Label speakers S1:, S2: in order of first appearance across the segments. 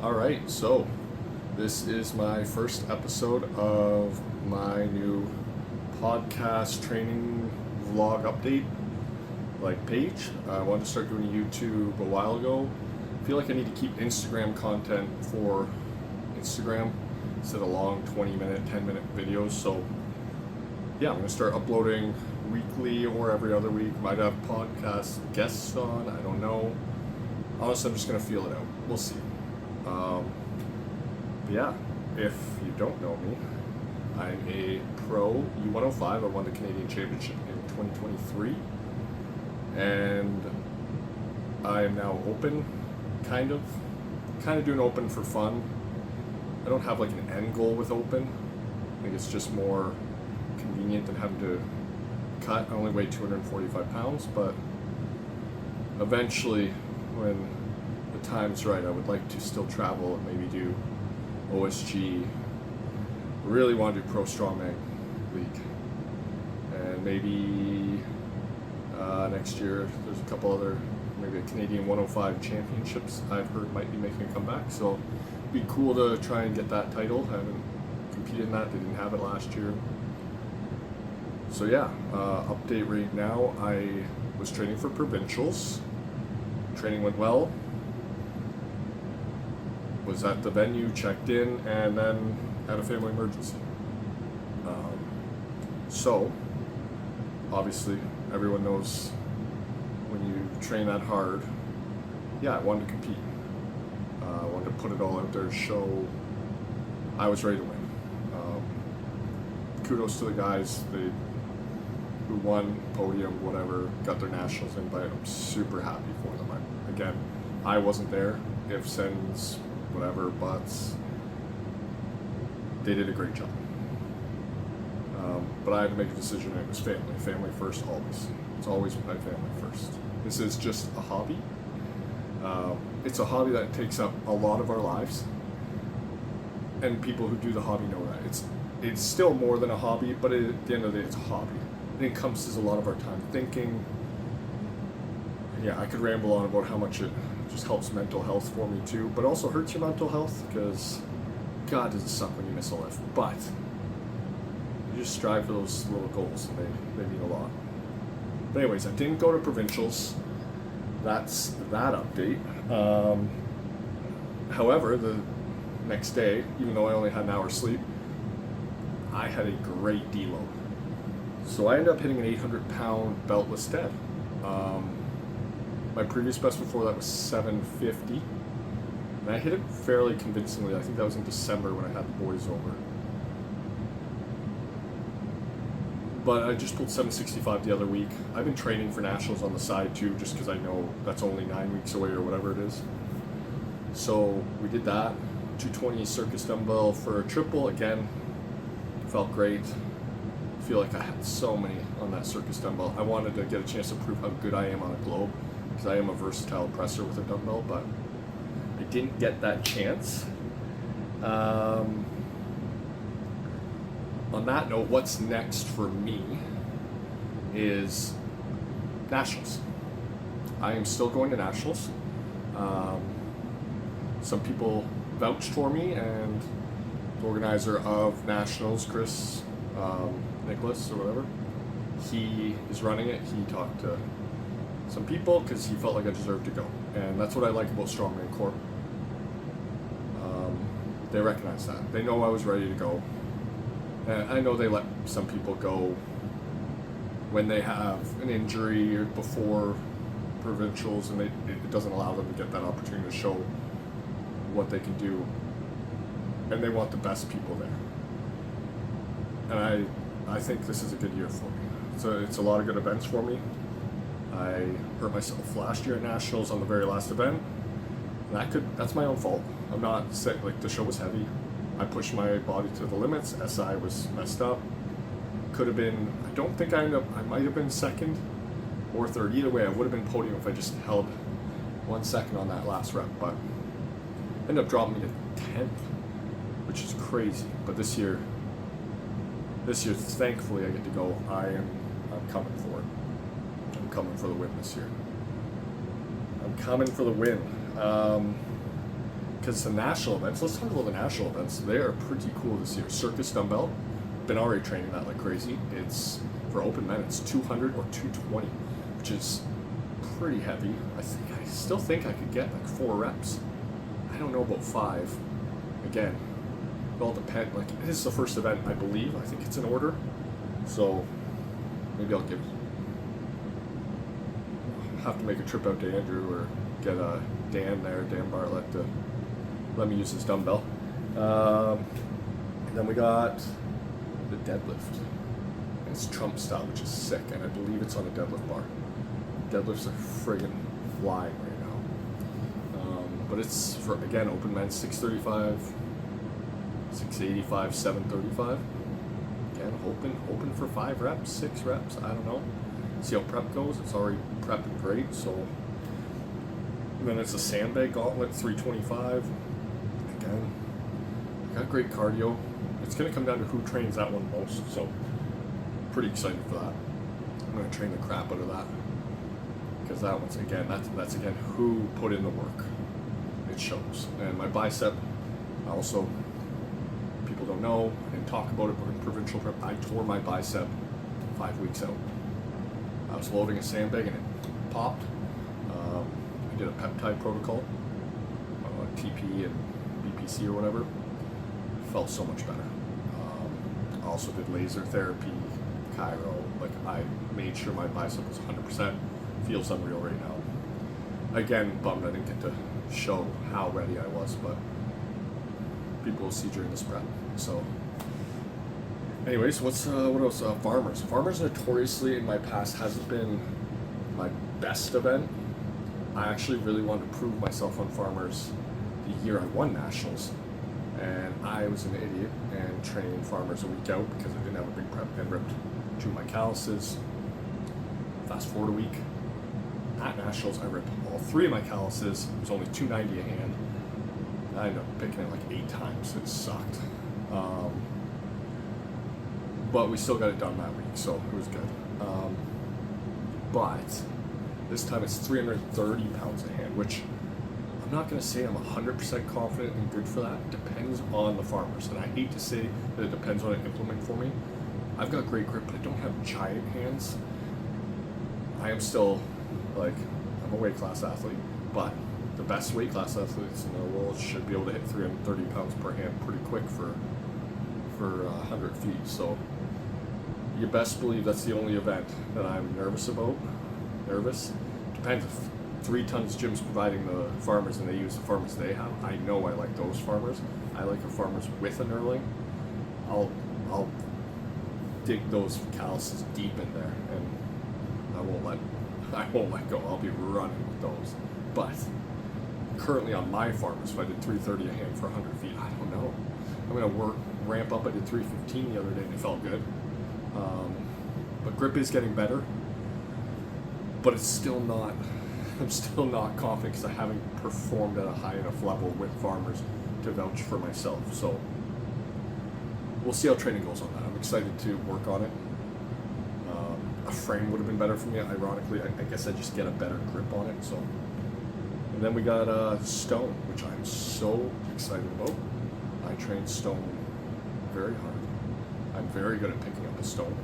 S1: All right, so this is my first episode of my new podcast training vlog update page. I wanted to start doing YouTube a while ago. I feel like I need to keep Instagram content for Instagram instead of long 20-minute, 10-minute videos. So yeah, I'm going to start uploading weekly or every other week. Might have podcast guests on, I don't know. Honestly, I'm just going to feel it out. We'll see. Yeah, if you don't know me, I'm a pro U105. I won the Canadian Championship in 2023, and I am now open, kind of doing open for fun. I don't have like an end goal with open. I think it's just more convenient than having to cut. I only weigh 245 pounds, but eventually, when the time's right, I would like to still travel and maybe do OSG. Really want to do Pro Strongman League, and maybe next year there's a couple other, maybe a Canadian 105 championships I've heard might be making a comeback. So it'd be cool to try and get that title. I haven't competed in that. They didn't have it last year. So yeah, update right now. I was training for provincials. Training went well. Was at the venue, checked in, and then had a family emergency. So, obviously, everyone knows when you train that hard, yeah, I wanted to compete. I wanted to put it all out there to show I was ready to win. Kudos to the guys who won, podium, whatever, got their nationals invite. I'm super happy for them. Again, I wasn't there. Ifs, ands, whatever, buts. They did a great job. But I had to make a decision, and it was family. Family first, always. It's always my family first. This is just a hobby. It's a hobby that takes up a lot of our lives, and people who do the hobby know that. It's still more than a hobby, but at the end of the day, it's a hobby. It encompasses a lot of our time thinking. Yeah, I could ramble on about how much it just helps mental health for me too, but also hurts your mental health because God, does it suck when you miss a lift. But you just strive for those little goals, and they mean a lot. But anyways, I didn't go to provincials. That's that update. However, the next day, even though I only had an hour's sleep, I had a great deload. So I ended up hitting an 800-pound beltless dead. My previous best before that was 750, and I hit it fairly convincingly. I think that was in December when I had the boys over. But I just pulled 765 the other week. I've been training for nationals on the side too, just because I know that's only 9 weeks away or whatever it is. So we did that. 220 circus dumbbell for a triple. Again, felt great. I feel like I had so many on that circus dumbbell. I wanted to get a chance to prove how good I am on a globe, because I am a versatile presser with a dumbbell, but I didn't get that chance. On that note, what's next for me is nationals. I am still going to nationals. Some people vouched for me, and the organizer of nationals, Chris, Nicholas or whatever, he is running it. He talked to some people because he felt like I deserved to go, and that's what I like about Strongman Corp. They recognize that. They know I was ready to go, and I know they let some people go when they have an injury or before provincials, and it doesn't allow them to get that opportunity to show what they can do, and they want the best people there. And I think this is a good year for me. So it's a lot of good events for me. I hurt myself last year at nationals on the very last event, and that's my own fault. I'm not sick. Like, the show was heavy. I pushed my body to the limits. SI was messed up. Could have been, I don't think I might have been second or third. Either way, I would have been podium if I just held 1 second on that last rep, but ended up dropping me to 10th, which is crazy. But this year, thankfully, I get to go. I'm coming for it. I'm coming for the win this year. I'm coming for the win. because it's the national events. Let's talk about the national events. They are pretty cool this year. Circus dumbbell, been already training that like crazy. It's for open men. It's 200 or 220, which is pretty heavy. I still think I could get like 4 reps. I don't know about 5. Again, it all depends. Like, this is the first event, I believe. I think it's in order. So maybe I'll have to make a trip out to Andrew or get Dan Bartlett, to let me use his dumbbell. And then we got the deadlift. It's Trump style, which is sick, and I believe it's on a deadlift bar. Deadlifts are friggin' flying right now. But it's for, again, open men, 635, 685, 735. Again, hoping for 5 reps, 6 reps, I don't know. See how prep goes. It's already prepping great, so. And then it's a sandbag gauntlet, 325. Again, I got great cardio. It's gonna come down to who trains that one most, so pretty excited for that. I'm gonna train the crap out of that, because that one's, again, that's again who put in the work. It shows. And my bicep, also, people don't know, I didn't talk about it, but in provincial prep, I tore my bicep 5 weeks out. I was loading a sandbag and it popped. I did a peptide protocol, TP and BPC or whatever. Felt so much better. I also did laser therapy, chiro. Like, I made sure my bicep was 100%. Feels unreal right now. Again, bummed I didn't get to show how ready I was, but people will see during this prep. So, anyways, what else? Farmers. Farmers notoriously in my past hasn't been my best event. I actually really wanted to prove myself on Farmers the year I won nationals, and I was an idiot and trained Farmers a week out because I didn't have a big prep and ripped 2 of my calluses. Fast forward a week. At nationals, I ripped all 3 of my calluses. It was only 290 a hand. I ended up picking it like 8 times. It sucked. But we still got it done that week, so it was good. But this time it's 330 pounds a hand, which I'm not going to say I'm 100% confident and good for that. It depends on the farmers, and I hate to say that it depends on an implement for me. I've got great grip, but I don't have giant hands. I am still, like, I'm a weight class athlete, but the best weight class athletes in the world should be able to hit 330 pounds per hand pretty quick for 100 feet. So you best believe that's the only event that I'm nervous about. Depends if 3 tons gym's providing the farmers and they use the farmers they have. I know I like those farmers. I like a farmers with a knurling. I'll dig those calluses deep in there, and I won't let go. I'll be running with those. But currently on my farmers, if I did 330 a hand for 100 feet, I don't know. I'm gonna ramp up. I did 315 the other day and it felt good. But grip is getting better, but it's still not. I'm still not confident because I haven't performed at a high enough level with farmers to vouch for myself. So we'll see how training goes on that. I'm excited to work on it. A frame would have been better for me. Ironically, I guess I just get a better grip on it. So, and then we got stone, which I'm so excited about. I train stone very hard. I'm very good at picking up a stone.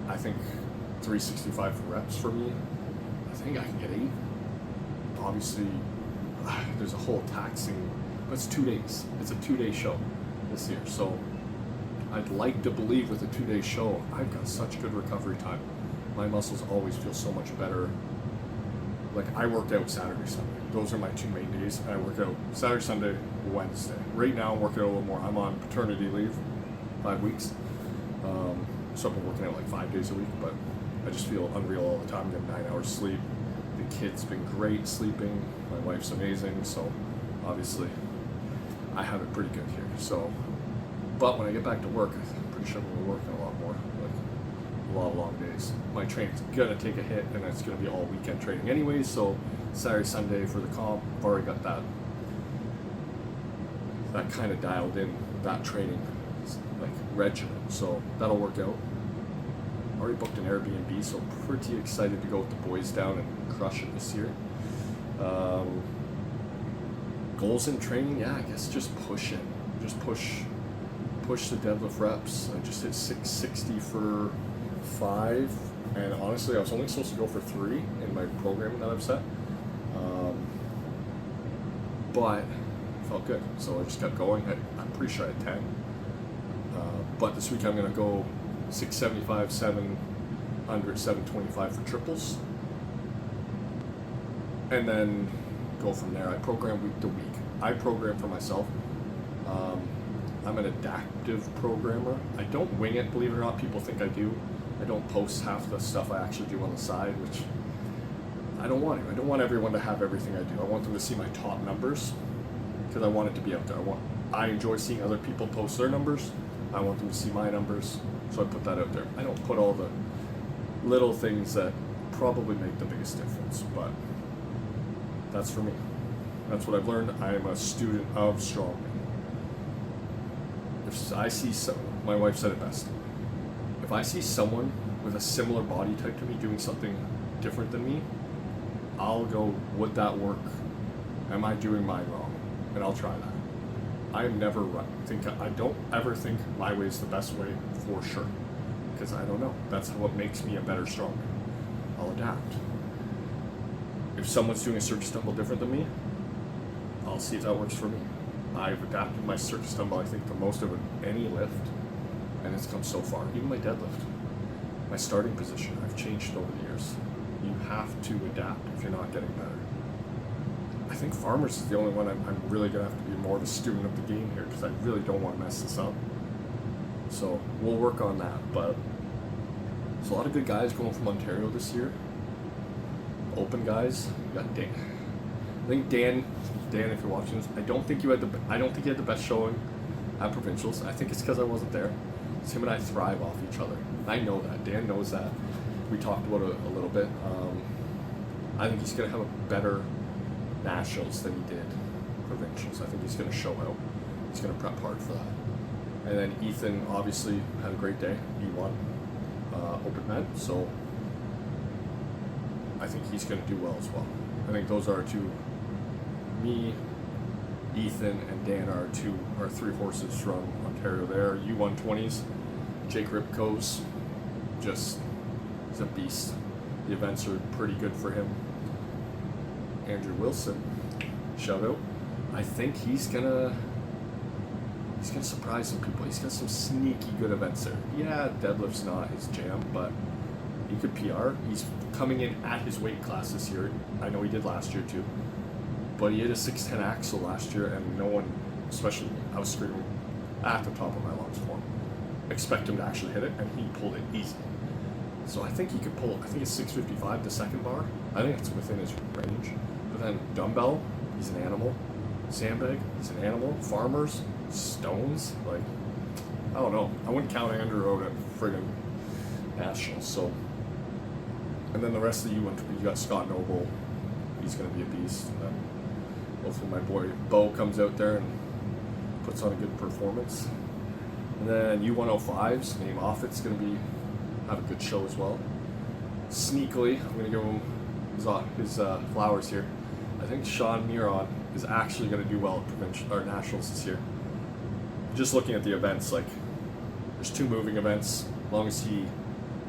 S1: I think 365 reps for me. I think I can get 8. Obviously, there's a whole taxing, but it's 2 days. It's a 2-day show this year. So I'd like to believe with a 2-day show, I've got such good recovery time. My muscles always feel so much better. Like, I work out Saturday, Sunday. Those are my 2 main days. I work out Saturday, Sunday, Wednesday. Right now I'm working out a little more. I'm on paternity leave, 5 weeks. So I've been working out like 5 days a week, but I just feel unreal all the time. I get 9 hours sleep. The kid's been great sleeping. My wife's amazing. So obviously I have it pretty good here. So, but when I get back to work, I'm pretty sure I'm going to be working a lot more, like a lot of long days. My training's going to take a hit, and it's going to be all weekend training anyway. So Saturday, Sunday for the comp, I've already got that kind of dialed in, that training like regimen. So that'll work out. Already booked an Airbnb, so pretty excited to go with the boys down and crush it this year. Goals in training, yeah, I guess just push it. Just push the deadlift reps. I just hit 660 for 5, and honestly, I was only supposed to go for 3 in my programming that I've set. But it felt good, so I just kept going. I'm pretty sure I had 10. But this week I'm going to go 675, 700, 725 for triples. And then go from there. I program week to week. I program for myself. I'm an adaptive programmer. I don't wing it, believe it or not. People think I do. I don't post half the stuff I actually do on the side, which I don't want to. I don't want everyone to have everything I do. I want them to see my top numbers because I want it to be out there. I enjoy seeing other people post their numbers. I want them to see my numbers, so I put that out there. I don't put all the little things that probably make the biggest difference, but that's for me. That's what I've learned. I am a student of strongman. If I see my wife said it best. If I see someone with a similar body type to me doing something different than me, I'll go, would that work? Am I doing mine wrong? And I'll try that. I never I don't ever think my way is the best way for sure, because I don't know. That's what makes me a better strongman. I'll adapt. If someone's doing a circus dumbbell different than me, I'll see if that works for me. I've adapted my circus dumbbell, I think, the most of any lift, and it's come so far. Even my deadlift, my starting position, I've changed over the years. You have to adapt if you're not getting better. I think farmers is the only one I'm really going to have to be more of a student of the game here, because I really don't want to mess this up. So we'll work on that, but there's a lot of good guys going from Ontario this year. Open guys. You got Dan. I think Dan, if you're watching this, I don't think you had the best showing at provincials. I think it's because I wasn't there. It's him and I thrive off each other. I know that. Dan knows that. We talked about it a little bit. I think he's going to have a better nationals than he did provincials. I think he's going to show out. He's going to prep hard for that. And then Ethan obviously had a great day. He won open men, so I think he's going to do well as well. I think those are two. Me, Ethan, and Dan are three horses from Ontario there. U120s. Jake Ripko's he's a beast. The events are pretty good for him. Andrew Wilson, shout out. I think he's gonna surprise some people. He's got some sneaky good events there. Yeah, deadlift's not his jam, but he could PR. He's coming in at his weight class this year. I know he did last year too. But he hit a 610 axle last year, and no one, especially I was screaming at the top of my lungs for him. Expect him to actually hit it, and he pulled it easy. So I think he could pull, I think it's 655, the second bar. I think it's within his range. But then dumbbell, he's an animal. Sandbag, he's an animal. Farmers, stones, like, I don't know. I wouldn't count Andrew out at friggin' nationals. So, and then the rest of the you got Scott Noble. He's going to be a beast. And then hopefully my boy Bo comes out there and puts on a good performance. And then U105s, Name Offit's going to have a good show as well. Sneakily, I'm going to give him his flowers here. I think Sean Miron is actually going to do well at provincial or nationals this year. Just looking at the events, like there's 2 moving events. As long as he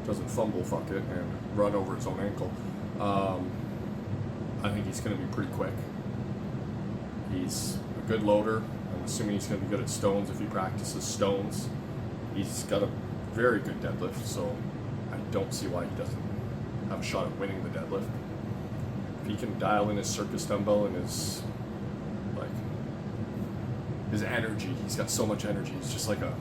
S1: doesn't fumble fuck it and run over his own ankle, I think he's going to be pretty quick. He's a good loader. I'm assuming he's going to be good at stones if he practices stones. He's got a very good deadlift, so I don't see why he doesn't have a shot at winning the deadlift. If he can dial in his circus dumbbell and his energy, he's got so much energy. He's just like a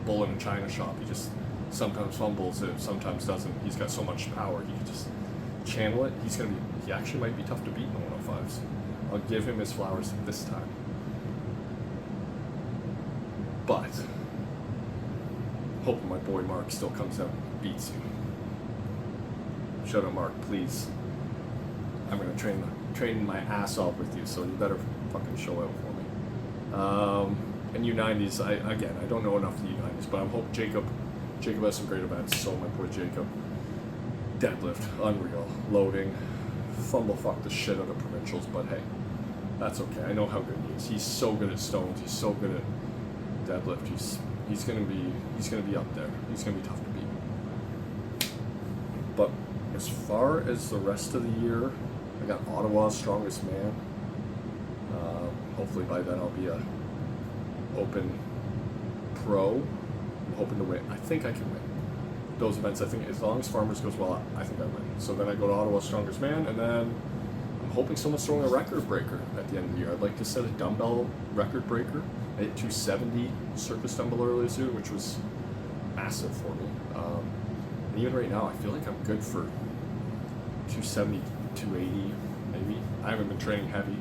S1: bull in a china shop. He just sometimes fumbles it, sometimes doesn't. He's got so much power. He can just channel it. He actually might be tough to beat in the 105s. I'll give him his flowers this time. But hoping my boy Mark still comes out and beats you. Shout out Mark, please. I'm gonna train my ass off with you, so you better fucking show out for me. And U90s, I don't know enough of the U90s, but I'm hoping Jacob has some great events. So my boy Jacob, deadlift, unreal, loading, fumble fuck the shit out of provincials, but hey, That's okay. I know how good he is. He's so good at stones. He's so good at deadlift. He's gonna be up there. He's gonna be tough to beat. But as far as the rest of the year, I got Ottawa's strongest man. Hopefully by then I'll be a open pro. I'm hoping to win. I think I can win those events. I think as long as Farmers goes well, I think I win. So then I go to Ottawa's strongest man, and then I'm hoping someone's throwing a record breaker at the end of the year. I'd like to set a dumbbell record breaker. I hit 270 circus dumbbell earlier this year, which was massive for me. And even right now, I feel like I'm good for 270, 280 maybe. I haven't been training heavy.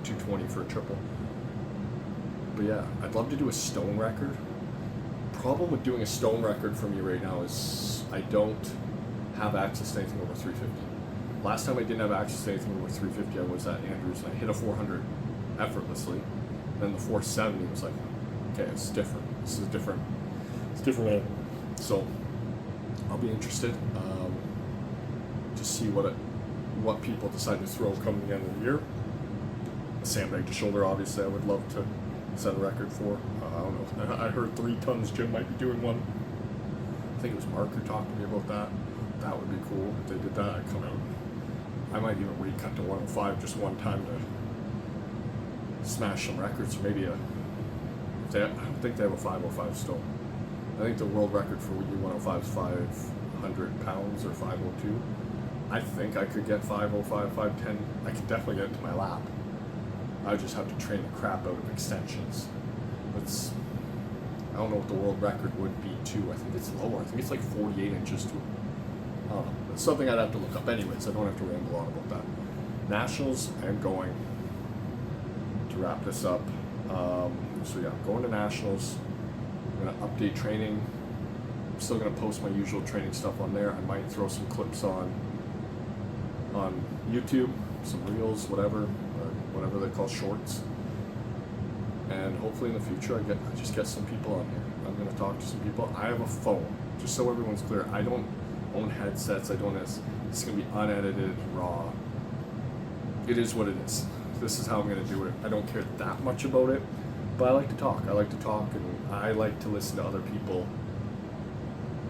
S1: 220 for a triple. But yeah, I'd love to do a stone record. Problem with doing a stone record for me right now is I don't have access to anything over 350. Last time I didn't have access to anything over 350, I was at Andrews and I hit a 400 effortlessly. Then the 470 was like, okay, it's different. This is different. It's different. So I'll be interested to see what people decide to throw coming the end of the year. Sandbag to shoulder, obviously, I would love to set a record for. I don't know. I heard 3 tons. Jim might be doing one. I think it was Mark who talked to me about that. That would be cool if they did that. I'd come out. I might even weight cut to 105 just one time to smash some records. Maybe I don't think they have a 505 still. I think the world record for U105 is 500 pounds or 502. I think I could get 505, 510. I could definitely get it to my lap. I just have to train the crap out of extensions. I don't know what the world record would be too. I think it's lower. I think it's like 48 inches too. I don't know. It's something I'd have to look up. Anyways, I don't have to ramble on about that. Nationals, I am going to wrap this up. So yeah, I'm going to Nationals. I'm going to update training. I'm still going to post my usual training stuff on there. I might throw some clips on YouTube, some reels, whatever they call shorts. And hopefully in the future I just get some people on here. I'm going to talk to some people. I have a phone, just so everyone's clear. I don't own headsets. It's going to be unedited, raw. It is what it is. This is how I'm going to do it. I don't care that much about it, but I like to talk. And I like to listen to other people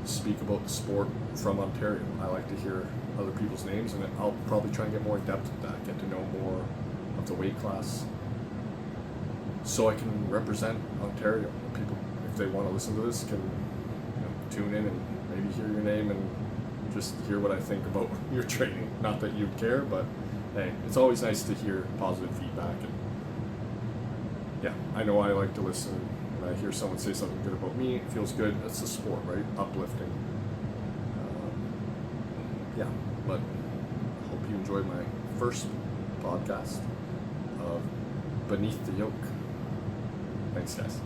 S1: speak about the sport from Ontario. I like to hear other people's names, and I'll probably try and get more in depth with that, get to know more of the weight class, so I can represent Ontario. People, if they want to listen to this, can tune in and maybe hear your name and just hear what I think about your training. Not that you'd care, but hey, it's always nice to hear positive feedback. And yeah, I know I like to listen. When I hear someone say something good about me, it feels good. That's the sport, right? Uplifting. Yeah, but I hope you enjoyed my first podcast of Beneath the Yoke. Thanks, guys.